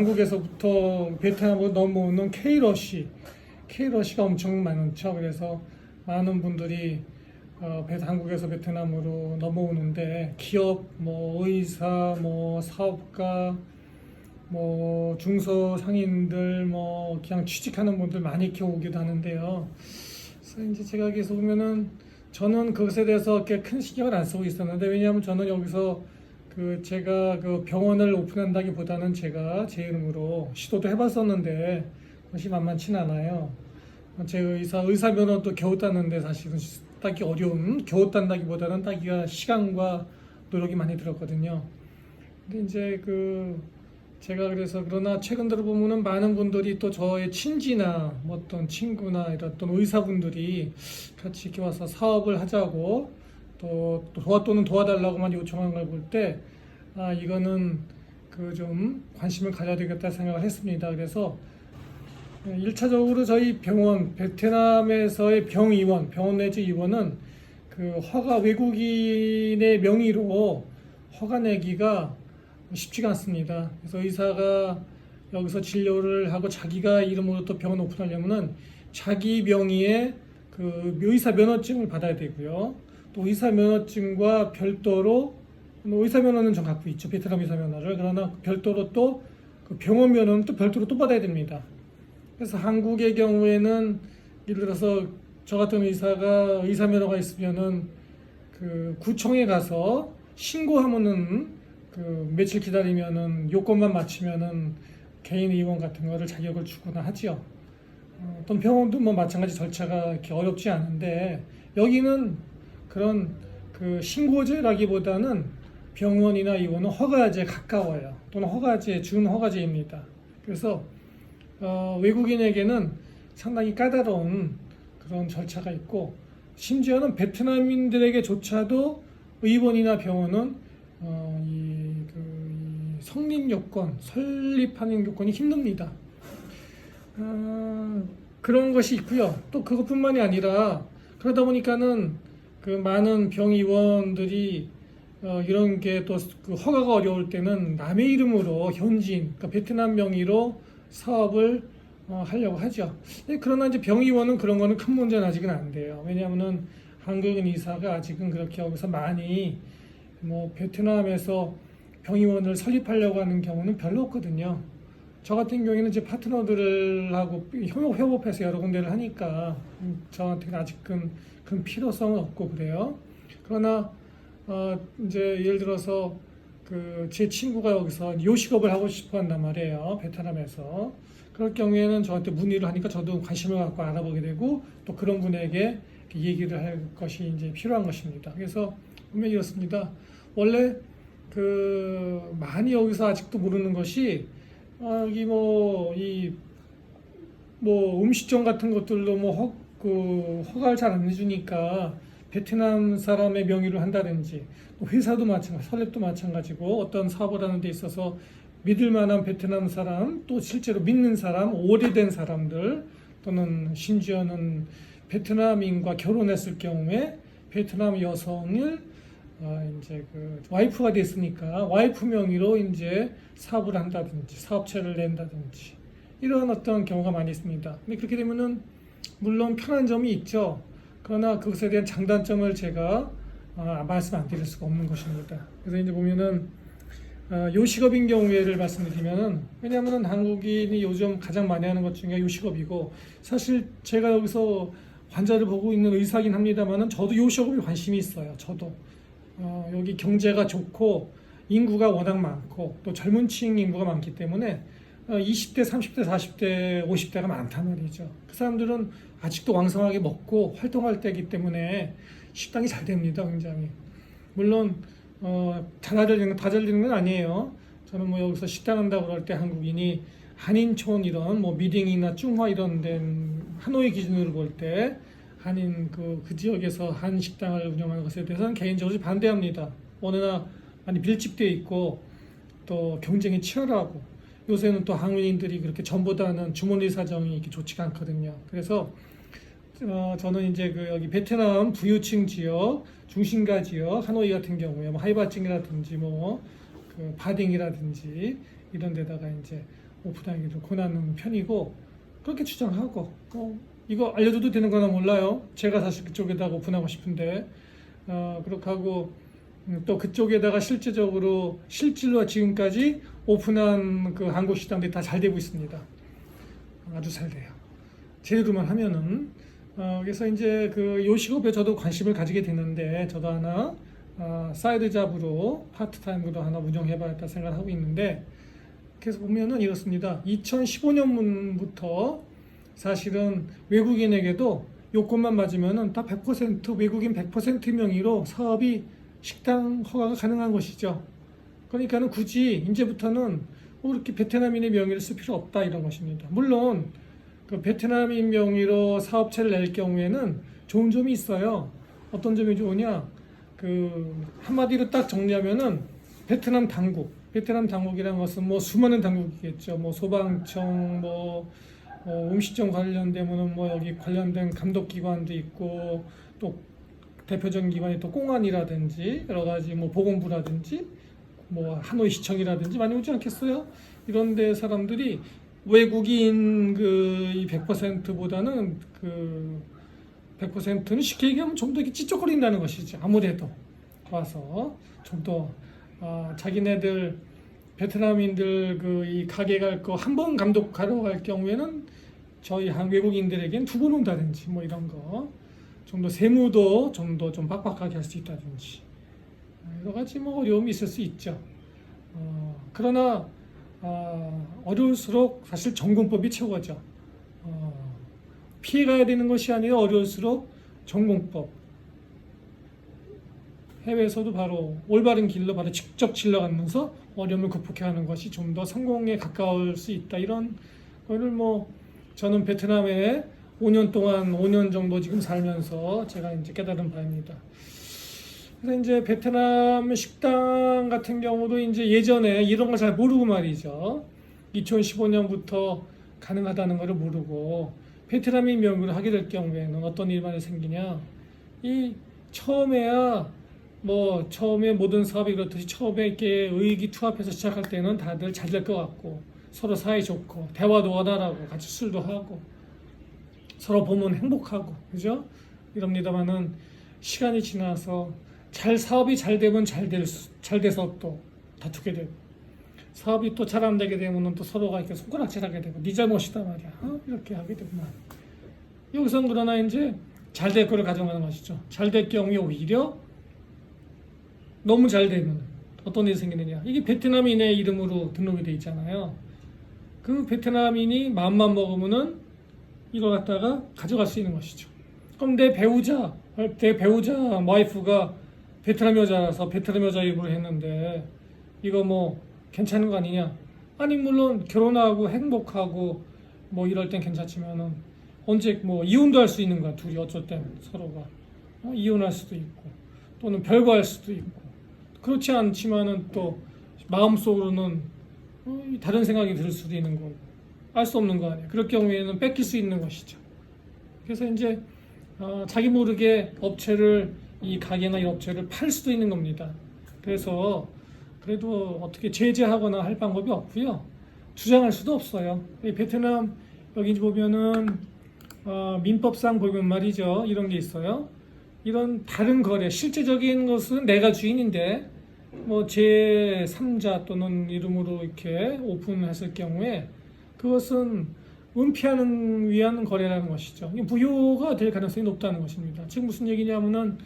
한국에서부터 베트남으로 넘어오는 K러시가 엄청 많죠. 그래서 많은 분들이 한국에서 베트남으로 넘어오는데 기업, 뭐 의사, 뭐 사업가, 뭐 중소상인들, 뭐 그냥 취직하는 분들 많이 이렇게 오기도 하는데요. 그래서 이제 제가 여기서 보면은 저는 그것에 대해서 꽤 큰 신경을 안 쓰고 있었는데, 왜냐하면 저는 여기서 제가 병원을 오픈한다기보다는 제가 제 이름으로 시도도 해봤었는데 그것이 만만치는 않아요. 제 의사 면허도 겨우 땄는데 사실은 따기 어려운, 겨우 딴다기보다는 따기가 시간과 노력이 많이 들었거든요. 근데 이제 제가 그래서 그러나 최근 들어 보면은 많은 분들이 또 저의 친지나 뭐 어떤 친구나 이런 어떤 의사분들이 같이 이렇게 와서 사업을 하자고 또는 도와달라고만 요청하는 걸 볼 때, 이거는 좀 관심을 가져야 되겠다 생각을 했습니다. 그래서 1차적으로 저희 병원, 베트남에서의 병원 내지 의원은 외국인의 명의로 허가 내기가 쉽지가 않습니다. 그래서 의사가 여기서 진료를 하고 자기가 이름으로 또 병원 오픈하려면은 자기 명의의 의사 면허증을 받아야 되고요. 또 의사 면허증과 별도로, 의사 면허는 전 갖고 있죠. 베트남 의사 면허를. 그러나 별도로 또 병원 면허는 또 별도로 또 받아야 됩니다. 그래서 한국의 경우에는 예를 들어서 저 같은 의사가 의사 면허가 있으면은 구청에 가서 신고하면은 며칠 기다리면은 요건만 맞추면은 개인 의원 같은 거를 자격을 주거나 하지요. 어떤 병원도 뭐 마찬가지 절차가 이렇게 어렵지 않은데, 여기는 그런 신고제라기보다는 병원이나 의원은 허가제에 가까워요. 또는 준허가제입니다. 그래서 외국인에게는 상당히 까다로운 그런 절차가 있고, 심지어는 베트남인들에게조차도 의원이나 병원은 이 설립하는 요건이 힘듭니다. 그런 것이 있고요. 또 그것뿐만이 아니라, 그러다 보니까는 많은 병의원들이 이런 게 또 허가가 어려울 때는 남의 이름으로 현지인, 그러니까 베트남 명의로 사업을 하려고 하죠. 그러나 이제 병의원은 그런 거는 큰 문제는 아직은 안 돼요. 왜냐하면은 한국인 의사가 아직은 그렇게 여기서 많이 베트남에서 병의원을 설립하려고 하는 경우는 별로 없거든요. 저 같은 경우에는 제 파트너들하고 협업해서 여러 군데를 하니까 저한테는 아직은 그런 필요성은 없고 그래요. 그러나 이제 예를 들어서 제 친구가 여기서 요식업을 하고 싶어 한단 말이에요. 베트남에서. 그럴 경우에는 저한테 문의를 하니까 저도 관심을 갖고 알아보게 되고, 또 그런 분에게 얘기를 할 것이 이제 필요한 것입니다. 그래서 분명히 이렇습니다. 원래 많이 여기서 아직도 모르는 것이, 여기 음식점 같은 것들도 허가를 잘 안 해주니까 베트남 사람의 명의로 한다든지, 회사도 마찬가지, 설립도 마찬가지고, 어떤 사업을 하는 데 있어서 믿을 만한 베트남 사람, 또 실제로 믿는 사람, 오래된 사람들, 또는 심지어는 베트남인과 결혼했을 경우에 베트남 여성을 이제 와이프가 됐으니까 와이프 명의로 이제 사업을 한다든지 사업체를 낸다든지, 이런 어떤 경우가 많이 있습니다. 근데 그렇게 되면은 물론 편한 점이 있죠. 그러나 그것에 대한 장단점을 제가 말씀 안 드릴 수가 없는 것입니다. 그래서 이제 보면은 요식업인 경우에를 말씀드리면은, 왜냐하면은 한국인이 요즘 가장 많이 하는 것 중에 요식업이고, 사실 제가 여기서 환자를 보고 있는 의사긴 합니다만은 저도 요식업에 관심이 있어요. 저도 여기 경제가 좋고 인구가 워낙 많고 또 젊은 층 인구가 많기 때문에 20대, 30대, 40대, 50대가 많단 말이죠. 그 사람들은 아직도 왕성하게 먹고 활동할 때이기 때문에 식당이 잘 됩니다. 굉장히. 물론 다 잘 되는 건 아니에요. 저는 여기서 식당 한다고 그럴 때 한국인이 한인촌 이런 미딩이나 쭝화 이런 데 하노이 기준으로 볼 때 한인 그 지역에서 한 식당을 운영하는 것에 대해서는 개인적으로 반대합니다. 워낙 많이 밀집되어 있고 또 경쟁이 치열하고, 요새는 또 한국인들이 그렇게 전보다는 주머니 사정이 이렇게 좋지가 않거든요. 그래서 저는 이제 여기 베트남 부유층 지역, 중심가 지역, 하노이 같은 경우에 하이바찡이라든지 바딩이라든지 이런 데다가 이제 오픈하기를 권하는 편이고 그렇게 주장하고 이거 알려줘도 되는 거나 몰라요. 제가 사실 그쪽에다가 오픈하고 싶은데 그렇게 하고 또 그쪽에다가 실질로 지금까지 오픈한 그 한국식당들이 다 잘 되고 있습니다. 아주 잘 돼요. 제대로만 하면은 그래서 이제 그 요식업에 저도 관심을 가지게 됐는데 저도 하나 사이드 잡으로 파트타임으로 하나 운영해봐야겠다 생각하고 있는데 그래서 보면은 이렇습니다. 2015년부터 사실은 외국인에게도 요건만 맞으면은 다 100% 외국인 100% 명의로 사업이 식당 허가가 가능한 것이죠. 그러니까는 굳이 이제부터는 이렇게 베트남인의 명의를 쓸 필요 없다 이런 것입니다. 물론 그 베트남인 명의로 사업체를 낼 경우에는 좋은 점이 있어요. 어떤 점이 좋으냐? 그 한마디로 딱 정리하면은 베트남 당국이라는 것은 뭐 수많은 당국이겠죠. 뭐 소방청, 음식점 관련되면은 뭐 여기 관련된 감독기관도 있고 또 대표적인 기관이 또 공안이라든지 여러 가지 뭐 보건부라든지 뭐 하노이 시청이라든지 많이 오지 않겠어요? 이런데 사람들이 외국인 그 100%보다는 그 100%는 쉽게 얘기하면 좀 더 찌쩍거린다는 것이죠. 아무래도 와서 좀 더 자기네들 베트남인들 그 이 가게 갈 거 한 번 감독하러 갈 경우에는 저희 한 외국인들에겐 두 번 온다든지 뭐 이런 거 좀 더 세무도 좀 더 좀 빡빡하게 할 수 있다든지 여러 가지 뭐 어려움이 있을 수 있죠. 그러나 어려울수록 사실 전공법이 최고죠. 피해가야 되는 것이 아니라 어려울수록 전공법. 해외에서도 바로 올바른 길로 바로 직접 질러가면서 어려움을 극복해가는 것이 좀 더 성공에 가까울 수 있다. 이런 거를 뭐 저는 베트남에 5년 정도 지금 살면서 제가 이제 깨달은 바입니다. 그래서 이제 베트남 식당 같은 경우도 이제 예전에 이런 걸 잘 모르고 말이죠. 2015년부터 가능하다는 것을 모르고 베트남인 명의로 하게 될 경우에는 어떤 일이 많이 생기냐. 이 처음에 모든 사업이 그렇듯이 처음에 이렇게 의기투합해서 시작할 때는 다들 잘 될 것 같고 서로 사이 좋고 대화도 원활하고 같이 술도 하고 서로 보면 행복하고 그죠? 이럽니다만은 시간이 지나서 사업이 잘 되면 잘 돼서 또 다투게 되고 사업이 또 잘 안 되게 되면 또 서로가 이렇게 손가락질하게 되고 네 잘못이다 말이야 이렇게 하게 되구만. 여기서 그러나 이제 잘 될 거를 가정하는 것이죠. 잘 될 경우에 오히려 너무 잘 되면 어떤 일이 생기느냐. 이게 베트남인의 이름으로 등록이 돼 있잖아요. 그 베트남인이 마음만 먹으면은 이걸 갖다가 가져갈 수 있는 것이죠. 그럼 내 배우자 와이프가 베트남 여자라서 베트남 여자 입으로 했는데 이거 뭐 괜찮은 거 아니냐? 아니 물론 결혼하고 행복하고 뭐 이럴 땐 괜찮지만은 언제 뭐 이혼도 할 수 있는 거야. 둘이 어쩔 땐 서로가 이혼할 수도 있고 또는 별거할 수도 있고 그렇지 않지만은 또 마음속으로는 다른 생각이 들 수도 있는 거고 알 수 없는 거 아니에요. 그럴 경우에는 뺏길 수 있는 것이죠. 그래서 이제 자기 모르게 이 가게나 이 업체를 팔 수도 있는 겁니다. 그래서 그래도 어떻게 제재하거나 할 방법이 없고요. 주장할 수도 없어요. 이 베트남 여기 보면은 민법상 보면 말이죠. 이런 게 있어요. 이런 다른 거래, 실제적인 것은 내가 주인인데 뭐 제3자 또는 이름으로 이렇게 오픈했을 경우에 그것은 은폐하는 위한 거래라는 것이죠. 이게 무효가 될 가능성이 높다는 것입니다. 지금 무슨 얘기냐면은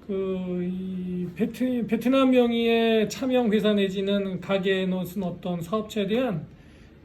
이 베트남 명의의 차명 회사 내지는 가게에 놓은 어떤 사업체에 대한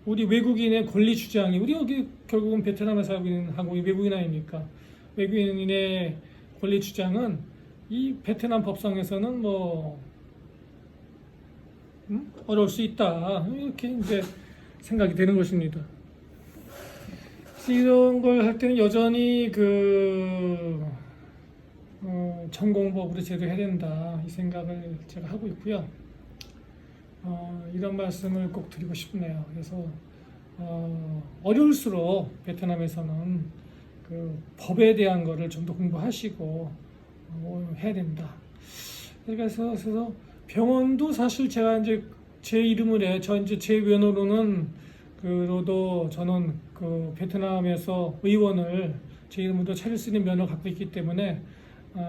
우리 외국인의 권리 주장이 우리 여기 결국은 베트남에 살고 있는 한국이 외국인 아닙니까? 외국인의 권리 주장은 이 베트남 법상에서는 어려울 수 있다 이렇게 이제 생각이 되는 것입니다. 이런 걸 할 때는 여전히 전공법으로 제도해야 된다 이 생각을 제가 하고 있고요. 이런 말씀을 꼭 드리고 싶네요. 그래서 어려울수록 베트남에서는 그 법에 대한 거를 좀 더 공부하시고 해야 된다. 그래서 병원도 사실 제가 이제 제 이름을 제 면으로는 그로도 저는 그 베트남에서 의원을 제 이름으로 차릴 수 있는 면을 갖고 있기 때문에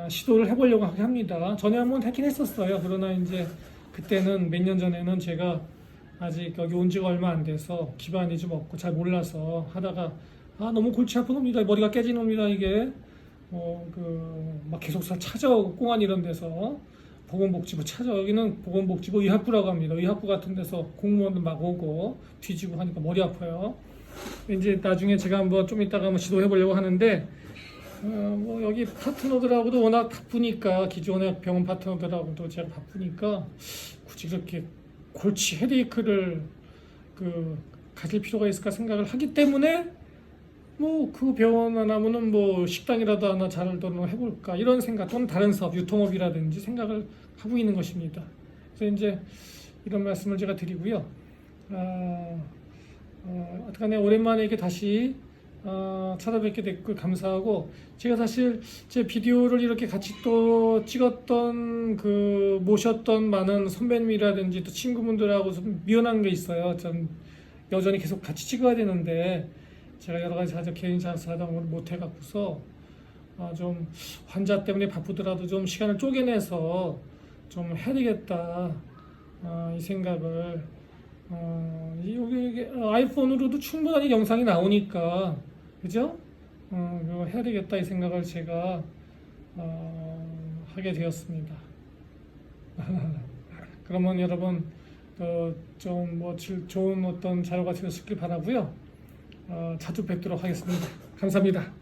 시도를 해보려고 하긴 합니다. 전에 한번 했긴 했었어요. 그러나 이제 그때는 몇 년 전에는 제가 아직 여기 온 지가 얼마 안 돼서 기반이 좀 없고 잘 몰라서 하다가 너무 골치 아픈 겁니다. 머리가 깨지는 겁니다. 이게 막 계속 찾아오고 공안 이런 데서 보건복지부 여기는 보건복지부 의학부라고 합니다. 의학부 같은 데서 공무원들 막 오고 뒤지고 하니까 머리 아파요. 이제 나중에 제가 한번 좀 이따가 한번 지도해 보려고 하는데 뭐 여기 파트너들하고도 워낙 바쁘니까 기존의 병원 파트너들하고도 제가 바쁘니까 굳이 그렇게 골치 헤데이크를 가질 필요가 있을까 생각을 하기 때문에 뭐 그 병원 안 하면은 뭐 식당이라도 하나 잘 해볼까 이런 생각 또는 다른 사업 유통업이라든지 생각을 하고 있는 것입니다. 그래서 이제 이런 말씀을 제가 드리고요. 어떡하네 오랜만에 이렇게 다시 찾아뵙게 됐고 감사하고 제가 사실 제 비디오를 이렇게 같이 또 찍었던 모셨던 많은 선배님이라든지 또 친구분들하고 좀 미안한 게 있어요. 좀 여전히 계속 같이 찍어야 되는데 제가 여러 가지 개인 사정을 못 해갖고서 좀 환자 때문에 바쁘더라도 좀 시간을 쪼개내서 좀 해야 되겠다 이 생각을 여기 아이폰으로도 충분히 영상이 나오니까 그죠? 그거 해야 되겠다 이 생각을 제가 하게 되었습니다. 그러면 여러분 좀 좋은 어떤 자료가 되었길 바라고요. 자주 뵙도록 하겠습니다. 감사합니다.